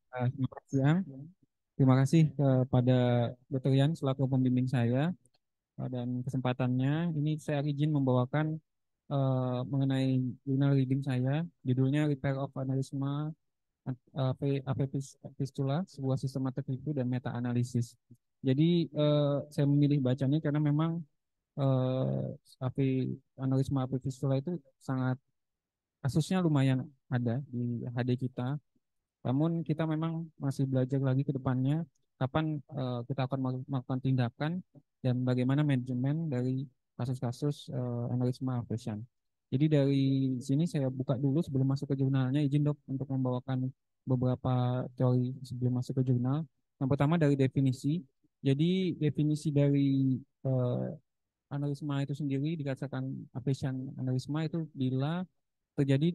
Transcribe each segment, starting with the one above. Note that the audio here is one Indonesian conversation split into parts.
Selamat siang. Terima kasih kepada Dr. Yan selaku pembimbing saya dan kesempatannya. Ini saya izin membawakan mengenai jurnal reading saya. Judulnya Repair of Aneurysma AP Fistula, sebuah sistematik review dan meta analisis. Jadi saya memilih bacanya karena memang AP aneurisma AP fistula itu sangat kasusnya lumayan ada di HD kita. Namun kita memang masih belajar lagi ke depannya kapan kita akan melakukan tindakan dan bagaimana manajemen dari kasus-kasus aneurisma pasien. Jadi dari sini saya buka dulu sebelum masuk ke jurnalnya, izin dok untuk membawakan beberapa teori sebelum masuk ke jurnal. Yang pertama dari definisi. Jadi definisi dari aneurisma itu sendiri dikatakan aphasia aneurisma itu bila terjadi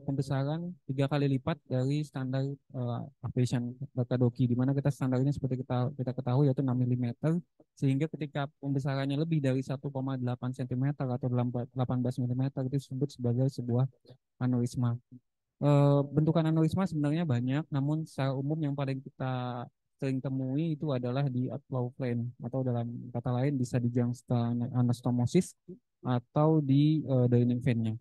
pembesaran 3 kali lipat dari standar aphasia Kadoki, di mana kita standarnya seperti kita ketahui yaitu 6 mm, sehingga ketika pembesarannya lebih dari 1,8 cm atau 18 mm itu disebut sebagai sebuah aneurisma. Bentukan aneurisma sebenarnya banyak, namun secara umum yang paling kita sering temui itu adalah di outflow plane atau dalam kata lain bisa di junction anastomosis atau di draining vein-nya.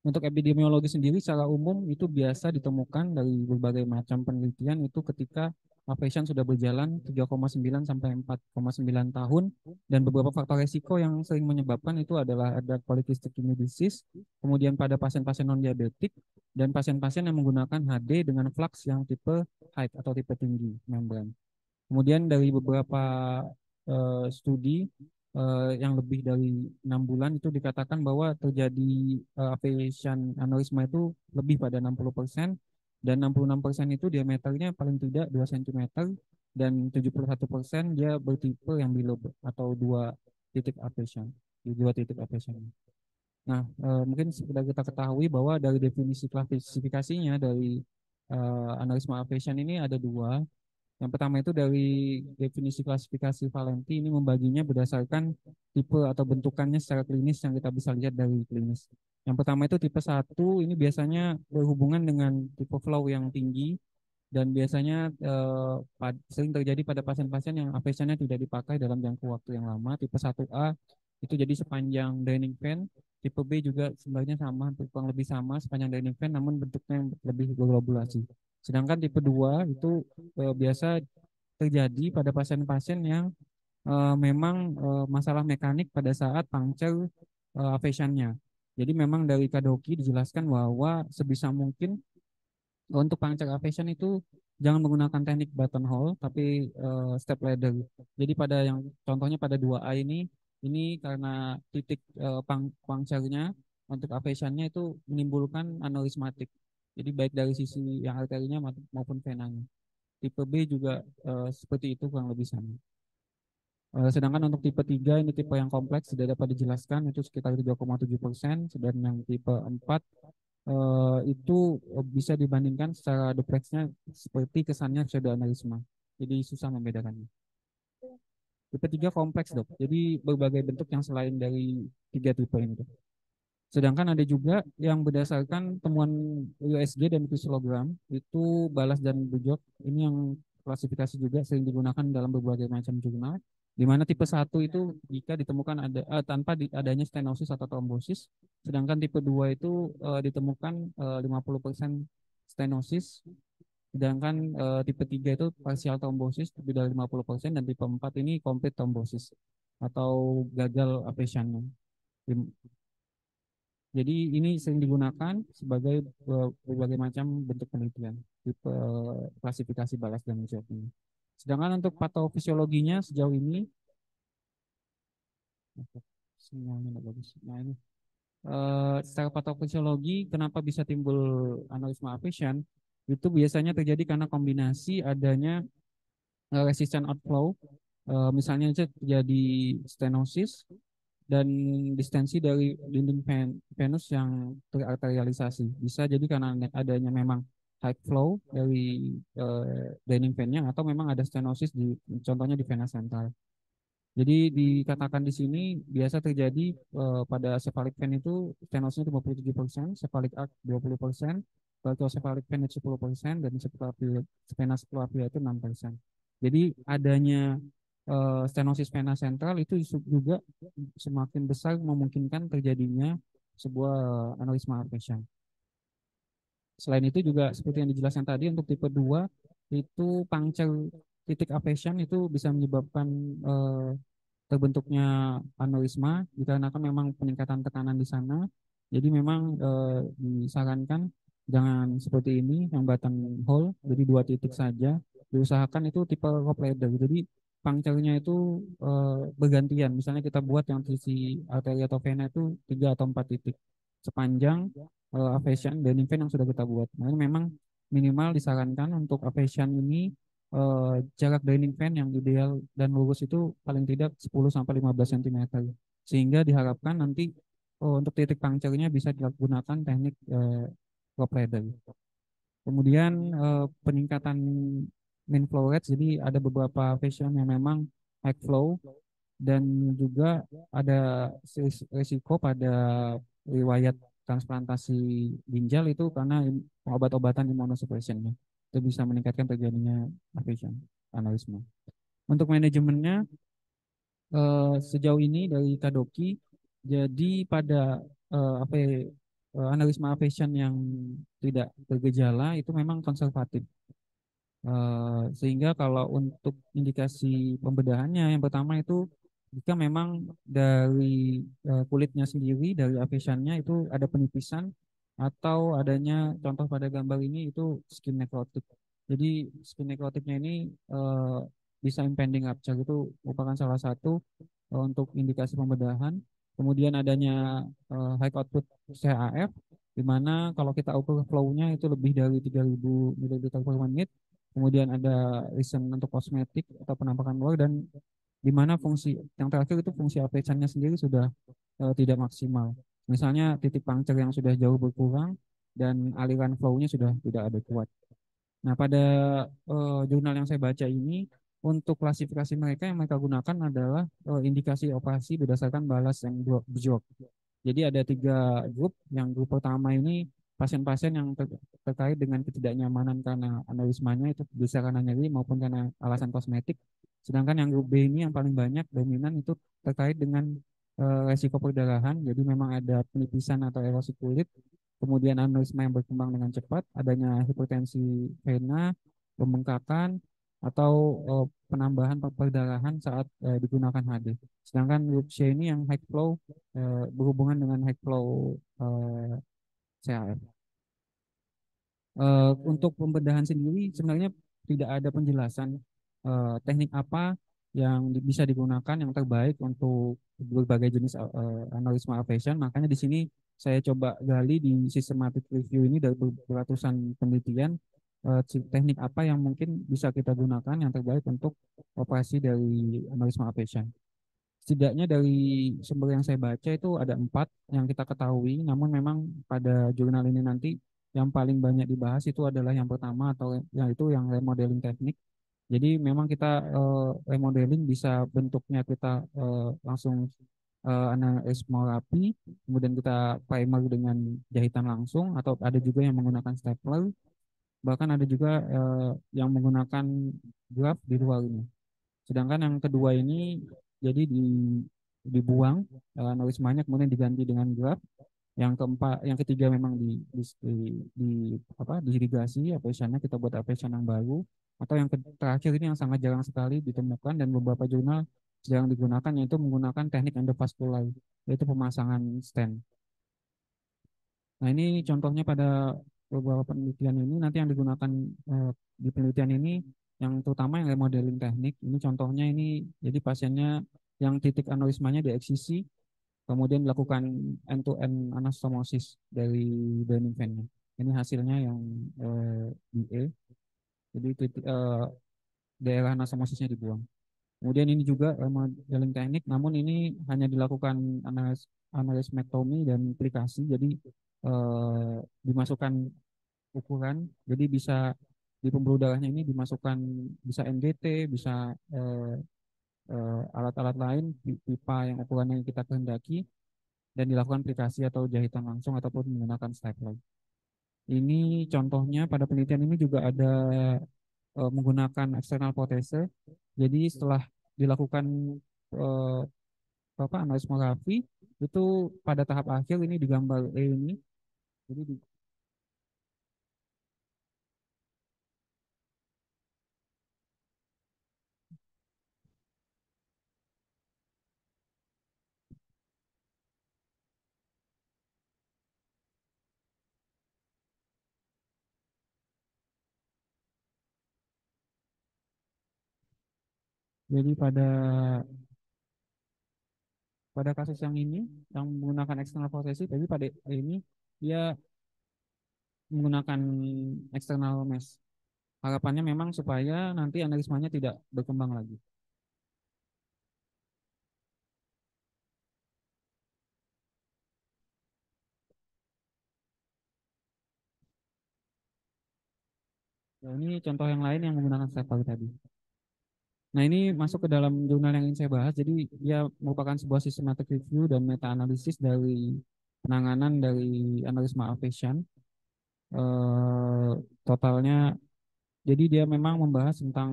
Untuk epidemiologi sendiri secara umum itu biasa ditemukan dari berbagai macam penelitian itu ketika pasien sudah berjalan 3,9 sampai 4,9 tahun, dan beberapa faktor resiko yang sering menyebabkan itu adalah ada polycystic kidney disease, kemudian pada pasien-pasien non-diabetik, dan pasien-pasien yang menggunakan HD dengan flux yang tipe high atau tipe tinggi membran. Kemudian dari beberapa studi yang lebih dari 6 bulan itu dikatakan bahwa terjadi aviation aneurisma itu lebih pada 60%, dan 66% itu diameternya paling tidak 2 cm, dan 71% dia bertipe yang bilob atau dua titik aviation, di dua titik aviation. Nah, mungkin sudah kita ketahui bahwa dari definisi klasifikasinya dari aneurisma aviation ini ada dua. Yang pertama itu dari definisi klasifikasi Valenti, ini membaginya berdasarkan tipe atau bentukannya secara klinis yang kita bisa lihat dari klinis. Yang pertama itu tipe 1, ini biasanya berhubungan dengan tipe flow yang tinggi dan biasanya sering terjadi pada pasien-pasien yang aphasia-nya tidak dipakai dalam jangka waktu yang lama. Tipe 1A itu jadi sepanjang draining vein. Tipe B juga sebenarnya sama, kurang lebih sama sepanjang draining vein, namun bentuknya yang lebih globulasi. Sedangkan tipe 2 itu biasa terjadi pada pasien-pasien yang memang masalah mekanik pada saat puncture aphasia-nya. Jadi memang dari Kadoki dijelaskan bahwa sebisa mungkin untuk puncture aphasia itu jangan menggunakan teknik buttonhole tapi step ladder. Jadi pada yang contohnya pada 2A ini karena titik puncture-nya untuk aphasia-nya itu menimbulkan aneurismatik. Jadi baik dari sisi yang arterinya maupun venanya. Tipe B juga seperti itu kurang lebih sama. Sedangkan untuk tipe 3 ini tipe yang kompleks tidak dapat dijelaskan, itu sekitar 3,7%, sedangkan yang tipe 4 itu bisa dibandingkan secara dupleksnya seperti kesannya pseudoaneurisma. Jadi susah membedakannya. Tipe 3 kompleks dok, jadi berbagai bentuk yang selain dari 3 tipe ini dok. Sedangkan ada juga yang berdasarkan temuan USG dan fisiologram, itu Balas dan Bujok, ini yang klasifikasi juga sering digunakan dalam berbagai macam jurnal, di mana tipe 1 itu jika ditemukan ada tanpa adanya stenosis atau trombosis, sedangkan tipe 2 itu ditemukan 50% stenosis, sedangkan tipe 3 itu partial trombosis lebih dari 50%, dan tipe 4 ini complete trombosis atau gagal aphasia-nya. Jadi ini sering digunakan sebagai berbagai macam bentuk penelitian, tipe klasifikasi Balas dan Bujok ini. Sedangkan untuk patofisiologinya sejauh ini, semuanya nggak bagus. Nah ini secara patofisiologi kenapa bisa timbul aneurisma aphasia itu biasanya terjadi karena kombinasi adanya resistant outflow, misalnya saja terjadi stenosis dan distensi dari dinding venus yang terarterialisasi. Bisa jadi karena adanya memang high flow dari draining vein-nya, atau memang ada stenosis di contohnya di vena central. Jadi dikatakan di sini biasa terjadi pada cephalic vein itu stenosisnya 57%, cephalic arc 20%, brachiocephalic venous 10% dan vena subclavia itu 6%. Jadi adanya stenosis vena sentral itu juga semakin besar memungkinkan terjadinya sebuah aneurisma aorta. Selain itu juga seperti yang dijelaskan tadi untuk tipe 2 itu puncture titik aphasia itu bisa menyebabkan eh, terbentuknya aneurisma dikarenakan memang peningkatan tekanan di sana. Jadi memang disarankan jangan seperti ini yang button hole, jadi 2 titik saja. Diusahakan itu tipe rope ladder. Jadi puncture-nya itu bergantian. Misalnya kita buat yang sisi arteri atau vena itu 3 atau 4 titik sepanjang aphasia dan vein yang sudah kita buat. Nah, memang minimal disarankan untuk aphasia ini jarak draining fan yang ideal dan lurus itu paling tidak 10 sampai 15 cm. Sehingga diharapkan nanti untuk titik puncture-nya bisa digunakan teknik rope ladder. Kemudian peningkatan mean flow rate, jadi ada beberapa passion yang memang high flow dan juga ada risiko pada riwayat transplantasi ginjal itu karena obat-obatan immunosuppression itu bisa meningkatkan terjadinya aphasia aneurisma. Untuk manajemennya sejauh ini dari Kadoki, jadi pada apa ya, aneurisma aphasia yang tidak bergejala itu memang konservatif. Sehingga kalau untuk indikasi pembedahannya yang pertama itu jika memang dari kulitnya sendiri dari aphasia-nya itu ada penipisan atau adanya contoh pada gambar ini itu skin necrotic. Jadi skin necroticnya ini bisa impending rupture itu merupakan salah satu untuk indikasi pembedahan. Kemudian adanya high output CAF di mana kalau kita ukur flow-nya itu lebih dari 3000 ml per menit. Kemudian ada reason untuk kosmetik atau penampakan luar dan di mana fungsi yang terakhir itu fungsi aphasia-nya sendiri sudah tidak maksimal. Misalnya titik puncture yang sudah jauh berkurang dan aliran flow-nya sudah tidak ada kuat. Nah, pada jurnal yang saya baca ini, untuk klasifikasi mereka yang mereka gunakan adalah indikasi operasi berdasarkan balas yang bjork. Jadi ada 3 grup. Yang grup pertama ini pasien-pasien yang terkait dengan ketidaknyamanan karena aneurismanya itu bisa karena nyeri maupun karena alasan kosmetik. Sedangkan yang grup B ini yang paling banyak dominan itu terkait dengan resiko perdarahan. Jadi memang ada penipisan atau erosi kulit, kemudian aneurisma yang berkembang dengan cepat, adanya hipertensi vena, pembengkakan, atau penambahan perdarahan saat digunakan HD. Sedangkan grup C ini yang high flow berhubungan dengan high flow CAF. Untuk pembedahan sendiri sebenarnya tidak ada penjelasan teknik apa yang bisa digunakan yang terbaik untuk berbagai jenis aneurisma aphasia. Makanya di sini saya coba gali di systematic review ini dari beratusan penelitian teknik apa yang mungkin bisa kita gunakan yang terbaik untuk operasi dari aneurisma aphasia. Setidaknya dari sumber yang saya baca itu ada 4 yang kita ketahui, namun memang pada jurnal ini nanti yang paling banyak dibahas itu adalah yang pertama atau yang itu yang remodeling teknik. Jadi memang kita remodeling bisa bentuknya kita langsung aneurisma rapi, kemudian kita primer dengan jahitan langsung atau ada juga yang menggunakan stapler, bahkan ada juga yang menggunakan graft di luar ini. Sedangkan yang kedua ini jadi dibuang aneurismanya kemudian diganti dengan graft. Yang keempat, yang ketiga memang diirigasi aphasia kita buat aphasia yang baru. Atau yang terakhir ini yang sangat jarang sekali ditemukan dan beberapa jurnal jarang digunakan yaitu menggunakan teknik endovaskular yaitu pemasangan stent. Nah, ini contohnya pada beberapa penelitian ini nanti yang digunakan di penelitian ini yang terutama yang remodeling teknik. Ini contohnya ini jadi pasiennya yang titik aneurismanya di eksisi, kemudian dilakukan end-to-end anastomosis dari draining fan-nya. Ini hasilnya yang BA. Jadi titik, daerah anastomosisnya dibuang. Kemudian ini juga remodeling teknik, namun ini hanya dilakukan aneurysmectomy dan aplikasi. Jadi dimasukkan ukuran, jadi bisa di pembuluh darahnya ini dimasukkan bisa NGT, bisa alat-alat lain, pipa yang ukurannya kita kehendaki, dan dilakukan aplikasi atau jahitan langsung ataupun menggunakan stapler. Ini contohnya pada penelitian ini juga ada menggunakan eksternal protese. Jadi setelah dilakukan eh, analismografi itu pada tahap akhir ini di gambar E ini. Jadi jadi pada kasus yang ini yang menggunakan external prosesi, jadi pada ini dia menggunakan external mesh. Harapannya memang supaya nanti aneurismanya tidak berkembang lagi. Nah, ini contoh yang lain yang menggunakan step tadi. Nah, ini masuk ke dalam jurnal yang ingin saya bahas. Jadi, dia merupakan sebuah systematic review dan meta-analisis dari penanganan dari aneurisma aphasia. Totalnya, jadi dia memang membahas tentang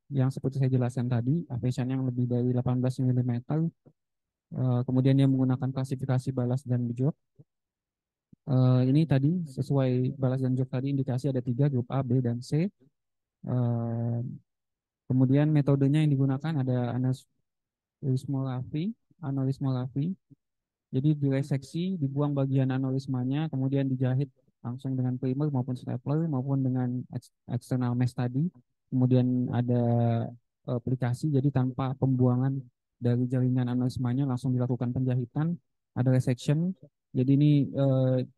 yang seperti saya jelaskan tadi, aphasia yang lebih dari 18 mm. Kemudian dia menggunakan klasifikasi balas dan jok. Ini tadi sesuai balas dan jok tadi indikasi ada tiga, grup A, B, dan C. Eh, Kemudian metodenya yang digunakan ada aneurysmography, aneurysmography. Jadi direseksi, dibuang bagian aneurismanya, kemudian dijahit langsung dengan primer maupun stapler maupun dengan external mesh tadi. Kemudian ada aplikasi, jadi tanpa pembuangan dari jaringan aneurismanya langsung dilakukan penjahitan. Ada resection, jadi ini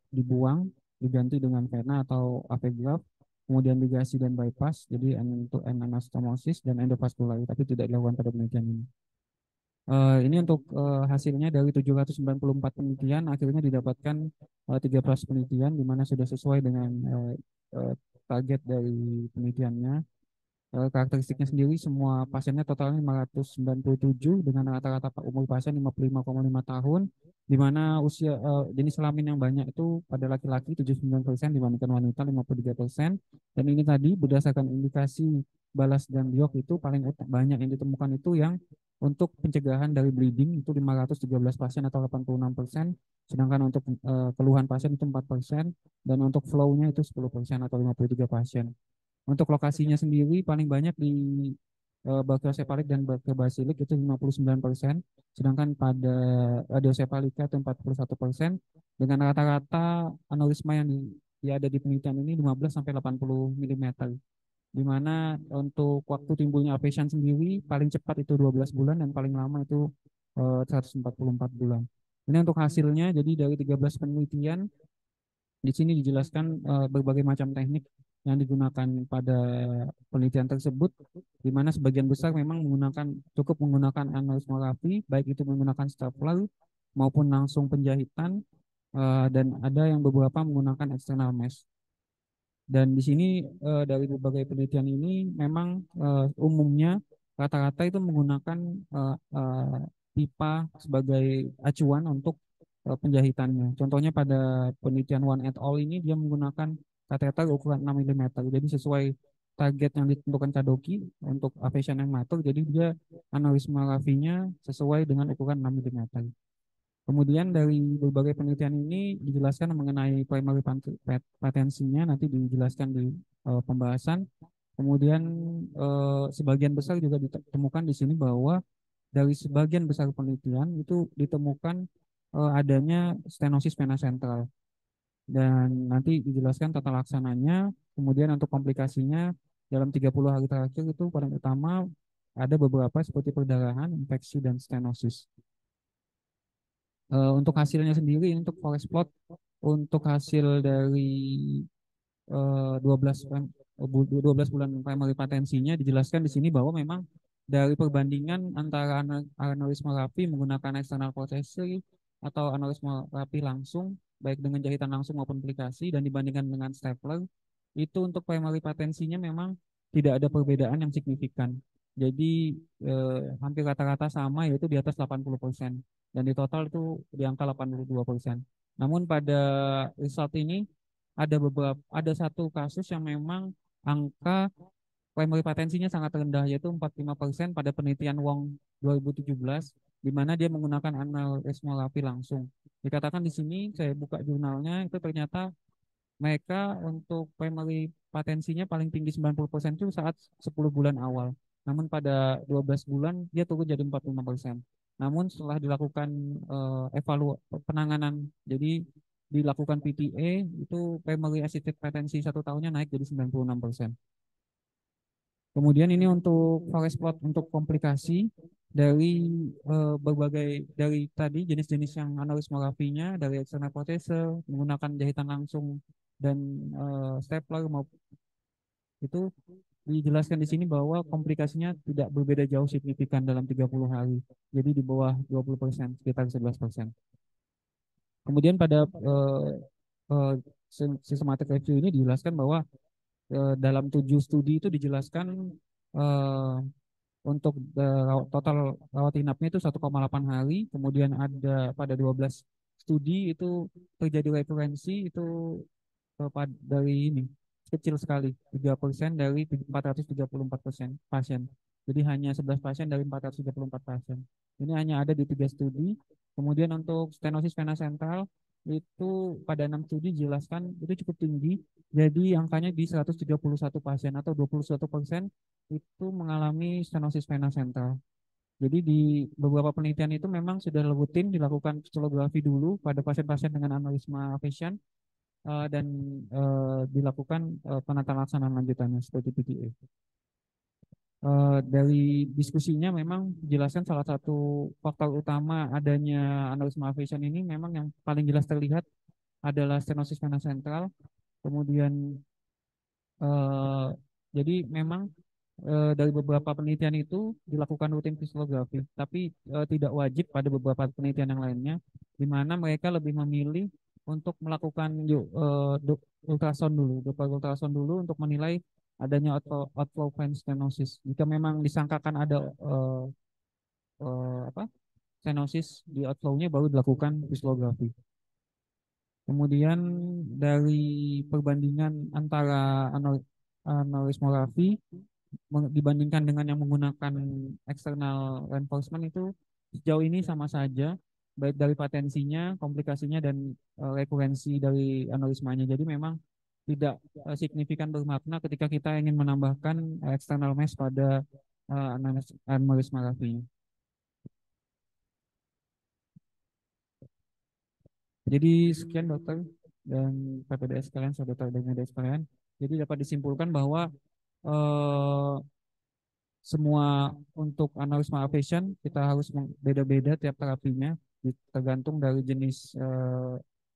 dibuang, diganti dengan vena atau AV graft, kemudian ligasi dan bypass, jadi untuk anastomosis dan endovaskular, tapi tidak dilakukan pada penelitian ini. Ini untuk hasilnya dari 794 penelitian, akhirnya didapatkan 13 penelitian, di mana sudah sesuai dengan eh, target dari penelitiannya. Karakteristiknya sendiri, semua pasiennya totalnya 597 dengan rata-rata umur pasien 55,5 tahun, di mana usia jenis kelamin yang banyak itu pada laki-laki 79% dibandingkan wanita 53%. Dan ini tadi berdasarkan indikasi balas dan biok itu paling banyak yang ditemukan itu yang untuk pencegahan dari bleeding itu 513 pasien atau 86%, sedangkan untuk keluhan pasien itu 4%, dan untuk flow-nya itu 10% atau 53 pasien. Untuk lokasinya sendiri paling banyak di Bakteriocephalic dan Bacillus itu 59%, sedangkan pada Radiosephalika itu 41%, dengan rata-rata aneurisma yang ada di penelitian ini 15 sampai 80 mm. Di mana untuk waktu timbulnya aphasia sendiri paling cepat itu 12 bulan dan paling lama itu 144 bulan. Ini untuk hasilnya, jadi dari 13 penelitian di sini dijelaskan berbagai macam teknik yang digunakan pada penelitian tersebut, di mana sebagian besar memang cukup menggunakan aneurysmografi, baik itu menggunakan stapler maupun langsung penjahitan, dan ada yang beberapa menggunakan external mesh. Dan di sini dari berbagai penelitian ini memang umumnya rata-rata itu menggunakan pipa sebagai acuan untuk penjahitannya. Contohnya pada penelitian One et al. Ini dia menggunakan kateter ukuran 6 mm. Jadi sesuai target yang ditentukan Kadoki untuk aphasia yang matur, jadi dia aneurismografinya sesuai dengan ukuran 6 mm. Kemudian dari berbagai penelitian ini dijelaskan mengenai primary patensinya, nanti dijelaskan di pembahasan. Kemudian sebagian besar juga ditemukan di sini bahwa dari sebagian besar penelitian itu ditemukan adanya stenosis vena sentral. Dan nanti dijelaskan tata laksananya. Kemudian untuk komplikasinya dalam 30 hari terakhir itu paling utama ada beberapa seperti perdarahan, infeksi, dan stenosis. Untuk hasilnya sendiri untuk forest plot untuk hasil dari 12 12 bulan primary patensinya dijelaskan di sini bahwa memang dari perbandingan antara aneurysmography menggunakan external prosesi atau aneurysmography langsung baik dengan jahitan langsung maupun aplikasi dan dibandingkan dengan stapler itu untuk primary patensinya memang tidak ada perbedaan yang signifikan. Jadi hampir rata-rata sama, yaitu di atas 80%, dan di total itu di angka 82%. Namun pada result ini ada satu kasus yang memang angka primary patensinya sangat rendah yaitu 45% pada penelitian Wong 2017 di mana dia menggunakan aneurysmography langsung. Dikatakan di sini saya buka jurnalnya itu ternyata mereka untuk primary patensinya paling tinggi 90% itu saat 10 bulan awal. Namun pada 12 bulan dia turun jadi 45%. Namun setelah dilakukan penanganan, jadi dilakukan PTA, itu primary assisted patensi 1 tahunnya naik jadi 96%. Kemudian ini untuk forest plot untuk komplikasi dari berbagai dari tadi jenis-jenis yang aneurysmografinya dari external protese menggunakan jahitan langsung dan stapler maupun itu dijelaskan di sini bahwa komplikasinya tidak berbeda jauh signifikan dalam 30 hari. Jadi di bawah 20%, sekitar 11%. Kemudian pada eh, systematic review ini dijelaskan bahwa dalam 7 studi itu dijelaskan eh, untuk total rawat inapnya itu 1,8 hari, kemudian ada pada 12 studi itu terjadi referensi itu dari ini kecil sekali 3% dari 434 pasien. Jadi hanya 11 pasien dari 434 pasien. Ini hanya ada di 3 studi. Kemudian untuk stenosis vena sentral itu pada 6 studi dijelaskan itu cukup tinggi. Jadi angkanya di 131 pasien atau 21% itu mengalami stenosis vena sentral. Jadi di beberapa penelitian itu memang sudah rutin dilakukan kristalografi dulu pada pasien-pasien dengan aneurisma fascian dan dilakukan penata laksanaan lanjutannya seperti PTA. Dari diskusinya memang jelaskan salah satu faktor utama adanya aneurisma fascian ini memang yang paling jelas terlihat adalah stenosis vena sentral. Kemudian eh, jadi memang dari beberapa penelitian itu dilakukan rutin kristalografi, tapi tidak wajib pada beberapa penelitian yang lainnya, di mana mereka lebih memilih untuk melakukan ultrasound dulu, Doppler ultrasound dulu untuk menilai adanya outflow vein stenosis. Jika memang disangkakan ada apa stenosis di outflow-nya baru dilakukan kristalografi. Kemudian dari perbandingan antara aneurismografi dibandingkan dengan yang menggunakan external reinforcement itu sejauh ini sama saja baik dari patensinya, komplikasinya dan rekurensi dari aneurismanya. Jadi memang tidak signifikan bermakna ketika kita ingin menambahkan external mesh pada aneurismografi. Jadi sekian dokter dan PPDS kalian, saudara dan PPDS kalian. Jadi dapat disimpulkan bahwa eh, semua untuk aneurisma fascian kita harus beda-beda tiap terapinya tergantung dari jenis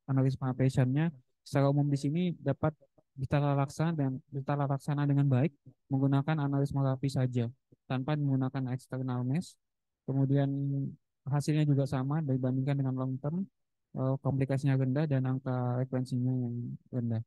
aneurisma fasciannya. Secara umum di sini dapat ditata laksana dengan baik menggunakan aneurismografi saja tanpa menggunakan external mesh. Kemudian hasilnya juga sama dibandingkan dengan long term, komplikasinya rendah dan angka frekuensinya yang rendah.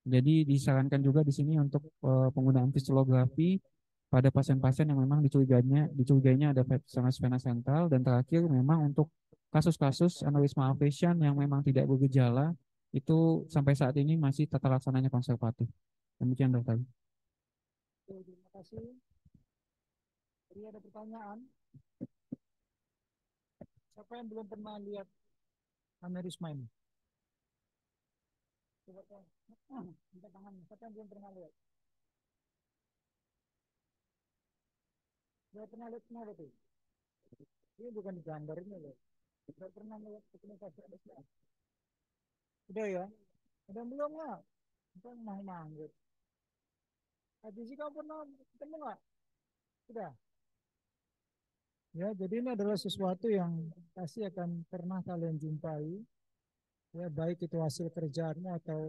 Jadi disarankan juga di sini untuk penggunaan kristalografi pada pasien-pasien yang memang dicurigainya ada stenosis vena sentral, dan terakhir memang untuk kasus-kasus aneurisma fascian yang memang tidak bergejala itu sampai saat ini masih tata laksananya konservatif. Demikian dokter. Terima kasih. Jadi ada pertanyaan. Siapa yang belum pernah lihat aneurisma ini? Coba angkat tangan. Siapa yang belum pernah lihat? Sudah pernah lihat semua betul? Ini bukan gambarnya loh. Sudah pernah lihat komunikasi ada semua? Udah ya? Ada yang belum nggak? Kita mau manggil. Habis kamu pernah ketemu nggak? Sudah. Ya, jadi ini adalah sesuatu yang pasti akan pernah kalian jumpai. Ya, baik itu hasil kerjaanmu atau